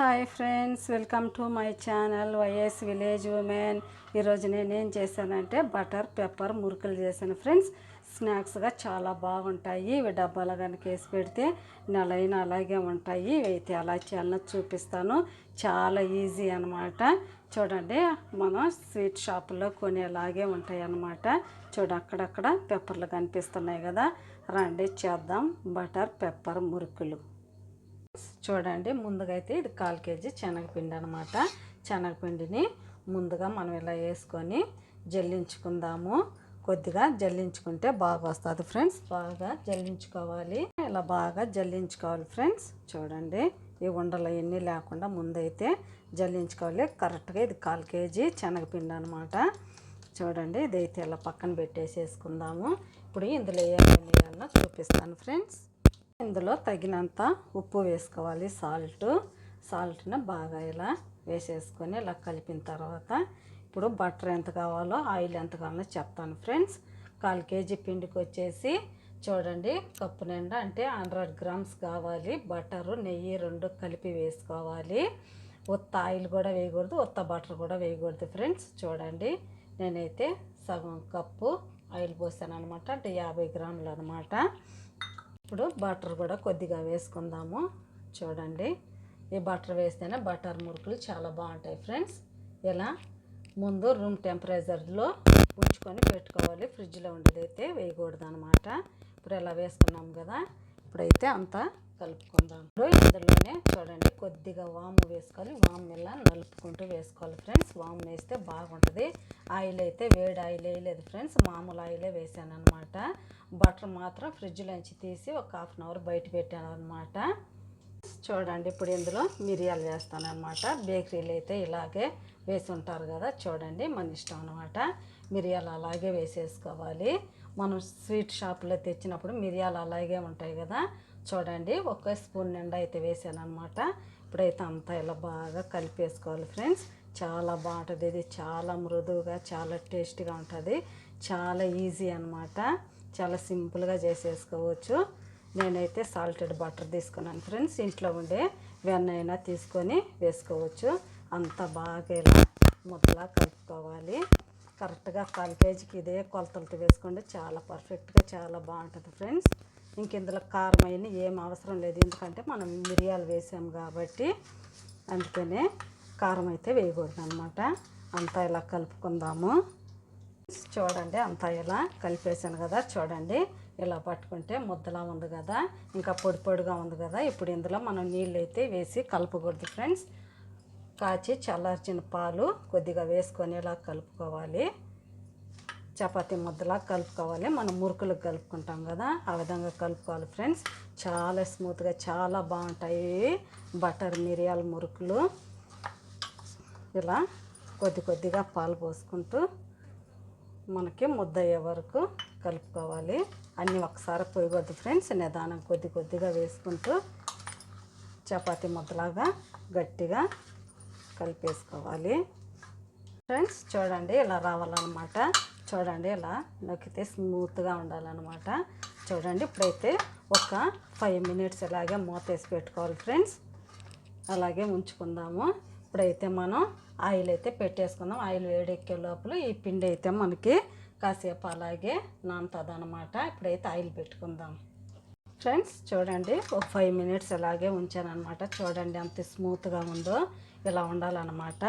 Hi friends, welcome to my channel YS village women. ఈరోజు నేనేం చేశానంటే బటర్ పెప్పర్ మురుకులు చేశాను ఫ్రెండ్స్. స్నాక్స్గా చాలా బాగుంటాయి. ఇవి డబ్బాలో కనుక వేసి పెడితే నెలైనా అలాగే ఉంటాయి. ఇవి అయితే ఎలా చేయాలో చూపిస్తాను. చాలా ఈజీ అనమాట. చూడండి, మనం స్వీట్ షాపుల్లో కొనేలాగే ఉంటాయి అన్నమాట. అక్కడక్కడ పెప్పర్లు కనిపిస్తున్నాయి కదా. రండి చేద్దాం బటర్ పెప్పర్ మురుకులు. చూడండి, ముందుగా అయితే ఇది 1/4 కేజీ శనగపిండి అనమాట. శనగపిండిని ముందుగా మనం ఇలా వేసుకొని జల్లించుకుందాము. కొద్దిగా జల్లించుకుంటే బాగా వస్తుంది ఫ్రెండ్స్. బాగా జల్లించుకోవాలి. ఇలా బాగా జల్లించుకోవాలి ఫ్రెండ్స్. చూడండి, ఈ ఉండలు ఎన్ని లేకుండా ముందైతే జల్లించుకోవాలి. కరెక్ట్గా ఇది 1/4 కేజీ శనగపిండి అనమాట. చూడండి, ఇదైతే ఇలా పక్కన పెట్టేసేసుకుందాము. ఇప్పుడు ఇందులో ఏమేమి వేయాలో చూపిస్తాను ఫ్రెండ్స్. ఇందులో తగినంత ఉప్పు వేసుకోవాలి. సాల్ట్ని బాగా ఇలా వేసేసుకొని ఇలా కలిపిన తర్వాత ఇప్పుడు బటర్ ఎంత కావాలో, ఆయిల్ ఎంత కావాలో చెప్తాను ఫ్రెండ్స్. 1/4 కేజీ పిండికి వచ్చేసి చూడండి, కప్పు నిండా అంటే 100 గ్రామ్స్ కావాలి. బటరు నెయ్యి 2 కలిపి వేసుకోవాలి. ఉత్త ఆయిల్ కూడా వేయకూడదు, ఉత్త బటర్ కూడా వేయకూడదు ఫ్రెండ్స్. చూడండి, నేనైతే సగం కప్పు ఆయిల్ పోసాను అనమాట. అంటే 50 గ్రాములు అనమాట. ఇప్పుడు బటర్ కూడా కొద్దిగా వేసుకుందాము. చూడండి, ఈ బటర్ వేస్తేనే బటర్ మురుకులు చాలా బాగుంటాయి ఫ్రెండ్స్. ఇలా ముందు రూమ్ టెంపరేచర్లో ఉంచుకొని పెట్టుకోవాలి. ఫ్రిడ్జ్లో ఉండేదైతే వేయకూడదు అనమాట. ఇప్పుడు ఇలా వేసుకున్నాం కదా. ఇప్పుడైతే అంతా కలుపుకుందాం. ఇప్పుడు ఇందులోనే చూడండి కొద్దిగా వాము వేసుకోవాలి. వాము ఇలా నలుపుకుంటూ వేసుకోవాలి ఫ్రెండ్స్. వాము వేస్తే బాగుంటుంది. ఆయిల్ అయితే వేడి ఆయిల్ వేయలేదు ఫ్రెండ్స్, మామూలు ఆయిలే వేసాను అనమాట. బటర్ మాత్రం ఫ్రిడ్జ్లోంచి తీసి ఒక 1/2 అవర్ బయట పెట్టాను అనమాట. చూడండి, ఇప్పుడు ఇందులో మిరియాలు వేస్తాను అనమాట. బేకరీలు అయితే ఇలాగే వేసి ఉంటారు కదా. చూడండి, మన ఇష్టం అనమాట. మిరియాలు అలాగే వేసేసుకోవాలి. మనం స్వీట్ షాప్లో తెచ్చినప్పుడు మిరియాలు అలాగే ఉంటాయి కదా. చూడండి, 1 స్పూన్ నిండా అయితే వేసాను అనమాట. ఇప్పుడైతే అంతా ఇలా బాగా కలిపేసుకోవాలి ఫ్రెండ్స్. చాలా బాగుంటుంది. ఇది చాలా మృదువుగా చాలా టేస్టీగా ఉంటుంది. చాలా ఈజీ అనమాట. చాలా సింపుల్గా చేసేసుకోవచ్చు. నేనైతే సాల్టెడ్ బటర్ తీసుకున్నాను ఫ్రెండ్స్. ఇంట్లో ఉండే వెన్న అయినా తీసుకొని వేసుకోవచ్చు. అంతా బాగా ఇలా ముద్దలా కలుపుకోవాలి. కరెక్ట్గా 1/4 కేజీకి ఇదే కొలతలతో వేసుకోండి. చాలా పర్ఫెక్ట్గా చాలా బాగుంటుంది ఫ్రెండ్స్. ఇంక ఇందులో కారం అయినా ఏం అవసరం లేదు, ఎందుకంటే మనం మిరియాలు వేసాము కాబట్టి. అందుకనే కారం అయితే వేయకూడదు అనమాట. అంతా ఇలా కలుపుకుందాము. చూడండి, అంతా ఇలా కలిపేసాను కదా. చూడండి, ఇలా పట్టుకుంటే ముద్దలా ఉంది కదా, ఇంకా పొడి పొడిగా ఉంది కదా. ఇప్పుడు ఇందులో మనం నీళ్ళు అయితే వేసి కలపకూడదు ఫ్రెండ్స్. కాచి చల్లార్చిన పాలు కొద్దిగా వేసుకొని ఇలా కలుపుకోవాలి. చపాతీ ముద్దలా కలుపుకోవాలి. మనం మురుకులకు కలుపుకుంటాం కదా, ఆ విధంగా కలుపుకోవాలి ఫ్రెండ్స్. చాలా స్మూత్గా చాలా బాగుంటాయి బటర్ మిరియాల మురుకులు. ఇలా కొద్దిగా పాలు పోసుకుంటూ మనకి ముద్ద అయ్యే వరకు కలుపుకోవాలి. అన్నీ ఒకసారి పోయకూడదు ఫ్రెండ్స్. నిదానం కొద్దిగా వేసుకుంటూ చపాతీ ముద్దలాగా గట్టిగా కలిపేసుకోవాలి ఫ్రెండ్స్. చూడండి, ఇలా రావాలన్నమాట. చూడండి, ఇలా నొక్కితే స్మూత్గా ఉండాలన్నమాట. చూడండి, ఇప్పుడైతే ఒక 5 మినిట్స్ ఇలాగే మూత వేసి పెట్టుకోవాలి ఫ్రెండ్స్. అలాగే ఉంచుకుందాము. ఇప్పుడైతే మనం ఆయిల్ అయితే పెట్టేసుకుందాం. ఆయిల్ వేడెక్కే లోపల ఈ పిండి అయితే మనకి కాసేపు అలాగే నానుతుంది అనమాట. ఇప్పుడైతే ఆయిల్ పెట్టుకుందాం ఫ్రెండ్స్. చూడండి, ఒక 5 మినిట్స్ ఇలాగే ఉంచాను అనమాట. చూడండి ఎంత స్మూత్గా ఉందో. ఇలా ఉండాలన్నమాట.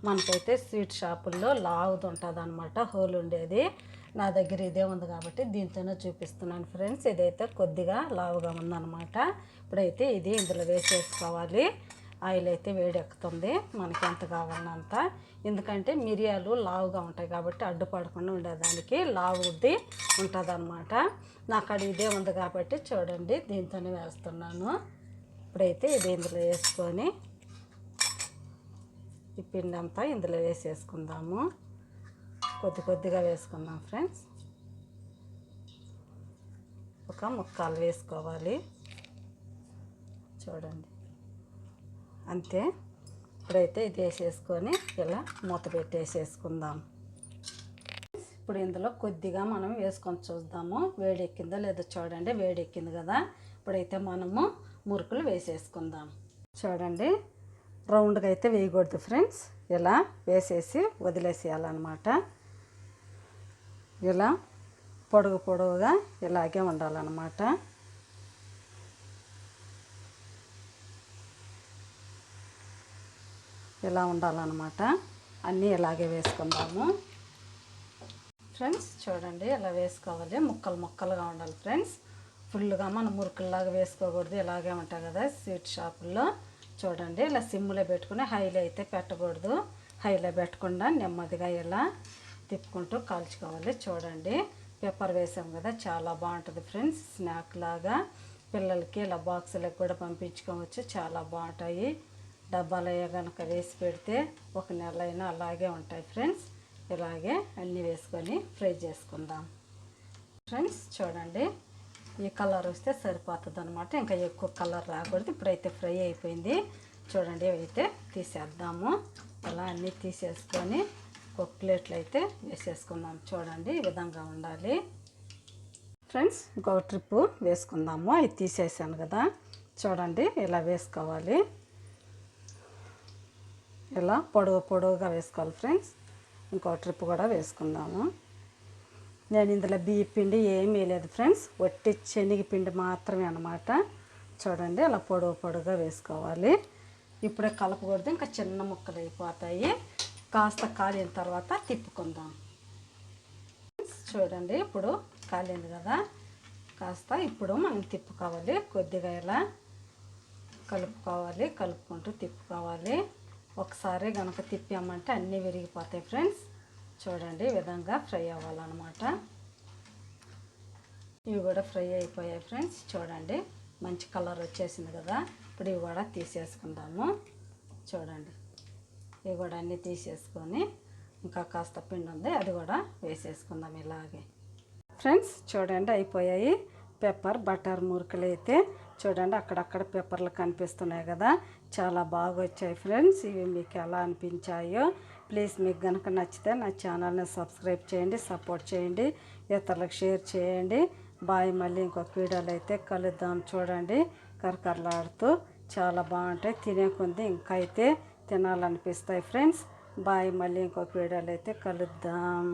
మనకైతే స్వీట్ షాపుల్లో లావుది ఉంటుంది అనమాట, హోల్ ఉండేది. నా దగ్గర ఇదే ఉంది కాబట్టి దీంతోనే చూపిస్తున్నాను ఫ్రెండ్స్. ఇదైతే కొద్దిగా లావుగా ఉందన్నమాట. ఇప్పుడైతే ఇది ఇందులో వేసేసుకోవాలి. ఆయిల్ అయితే వేడెక్కుతుంది మనకి ఎంత కావాలన్నంత. ఎందుకంటే మిరియాలు లావుగా ఉంటాయి కాబట్టి అడ్డుపడకుండా ఉండేదానికి లావుది ఉంటుంది అనమాట. నాకు అక్కడ ఇదే ఉంది కాబట్టి చూడండి దీంతోనే వేస్తున్నాను. ఇప్పుడైతే ఇది ఇందులో వేసుకొని ఈ పిండి అంతా ఇందులో వేసేసుకుందాము. కొద్దిగా వేసుకుందాం ఫ్రెండ్స్. ఒక ముక్కాలు వేసుకోవాలి. చూడండి, అంతే. ఇప్పుడైతే ఇది వేసేసుకొని ఇలా మూత పెట్టేసేసుకుందాం. ఇప్పుడు ఇందులో కొద్దిగా మనం వేసుకొని చూద్దాము వేడెక్కిందో లేదో. చూడండి, వేడెక్కింది కదా. ఇప్పుడైతే మనము మురుకులు వేసేసుకుందాం. చూడండి, రౌండ్గా అయితే వేయకూడదు ఫ్రెండ్స్. ఇలా వేసేసి వదిలేసేయాలన్నమాట. ఇలా పొడుగుగా ఇలాగే ఉండాలన్నమాట. ఇలా ఉండాలన్నమాట. అన్నీ ఇలాగే వేసుకుందాము ఫ్రెండ్స్. చూడండి ఇలా వేసుకోవాలి, ముక్కలుగా ఉండాలి ఫ్రెండ్స్. ఫుల్గా మనం మురుకుల్లాగా వేసుకోకూడదు. ఇలాగే ఉంటాయి కదా స్వీట్ షాపుల్లో. చూడండి ఇలా సిమ్లో పెట్టుకుని హైలో అయితే పెట్టకూడదు. హైలో పెట్టకుండా నెమ్మదిగా ఇలా తిప్పుకుంటూ కాల్చుకోవాలి. చూడండి పెప్పర్ వేసాం కదా, చాలా బాగుంటుంది ఫ్రెండ్స్. స్నాక్ లాగా పిల్లలకి ఇలా బాక్సులకు కూడా పంపించుకోవచ్చు. చాలా బాగుంటాయి. డబ్బాలో కనుక వేసి పెడితే 1 నెల అయినా అలాగే ఉంటాయి ఫ్రెండ్స్. ఇలాగే అన్నీ వేసుకొని ఫ్రై చేసుకుందాం ఫ్రెండ్స్. చూడండి ఈ కలర్ వస్తే సరిపోతుంది అనమాట. ఇంకా ఎక్కువ కలర్ రాకూడదు. ఇప్పుడైతే ఫ్రై అయిపోయింది. చూడండి ఇవైతే తీసేద్దాము. అలా అన్నీ తీసేసుకొని ఒక ప్లేట్లు అయితే వేసేసుకుందాం. చూడండి ఈ విధంగా ఉండాలి ఫ్రెండ్స్. ఇంకొక ట్రిప్పు వేసుకుందాము. అవి తీసేసాను కదా, చూడండి ఇలా వేసుకోవాలి. ఇలా పొడుగుగా వేసుకోవాలి ఫ్రెండ్స్. ఇంకో ట్రిప్ కూడా వేసుకుందాము. నేను ఇందులో బియ్య పిండి ఏమీ లేదు ఫ్రెండ్స్, వట్టి శనగపిండి మాత్రమే అన్నమాట. చూడండి అలా పొడుగుగా వేసుకోవాలి. ఇప్పుడే కలపకూడదు, ఇంకా చిన్న ముక్కలు అయిపోతాయి. కాస్త కాలిన తర్వాత తిప్పుకుందాం. చూడండి ఇప్పుడు కాలింది కదా, కాస్త ఇప్పుడు మనం తిప్పుకోవాలి. కొద్దిగా ఇలా కలుపుకోవాలి, కలుపుకుంటూ తిప్పుకోవాలి. ఒకసారి కనుక తిప్పామంటే అన్నీ విరిగిపోతాయి ఫ్రెండ్స్. చూడండి ఈ విధంగా ఫ్రై అవ్వాలన్నమాట. ఇవి కూడా ఫ్రై అయిపోయాయి ఫ్రెండ్స్. చూడండి మంచి కలర్ వచ్చేసింది కదా. ఇప్పుడు ఇవి కూడా తీసేసుకుందాము. చూడండి ఇవి కూడా అన్నీ తీసేసుకొని ఇంకా కాస్త పిండి ఉంది, అది కూడా వేసేసుకుందాం ఇలాగే ఫ్రెండ్స్. చూడండి అయిపోయాయి పెప్పర్ బటర్ మురుకులు అయితే. చూడండి అక్కడక్కడ పెప్పర్లు కనిపిస్తున్నాయి కదా, చాలా బాగా వచ్చాయి ఫ్రెండ్స్. ఇవి మీకు ఎలా అనిపించాయో ప్లీజ్ మీకు కనుక నచ్చితే నా ఛానల్ని సబ్స్క్రైబ్ చేయండి, సపోర్ట్ చేయండి, ఇతరులకు షేర్ చేయండి. బాయ్. మళ్ళీ ఇంకొక వీడియోలో అయితే కలుద్దాం. చూడండి కరకరలాడుతూ చాలా బాగుంటాయి. తినే కొంది ఇంకా అయితే తినాలనిపిస్తాయి ఫ్రెండ్స్. బాయ్. మళ్ళీ ఇంకొక వీడియోలో అయితే కలుద్దాం.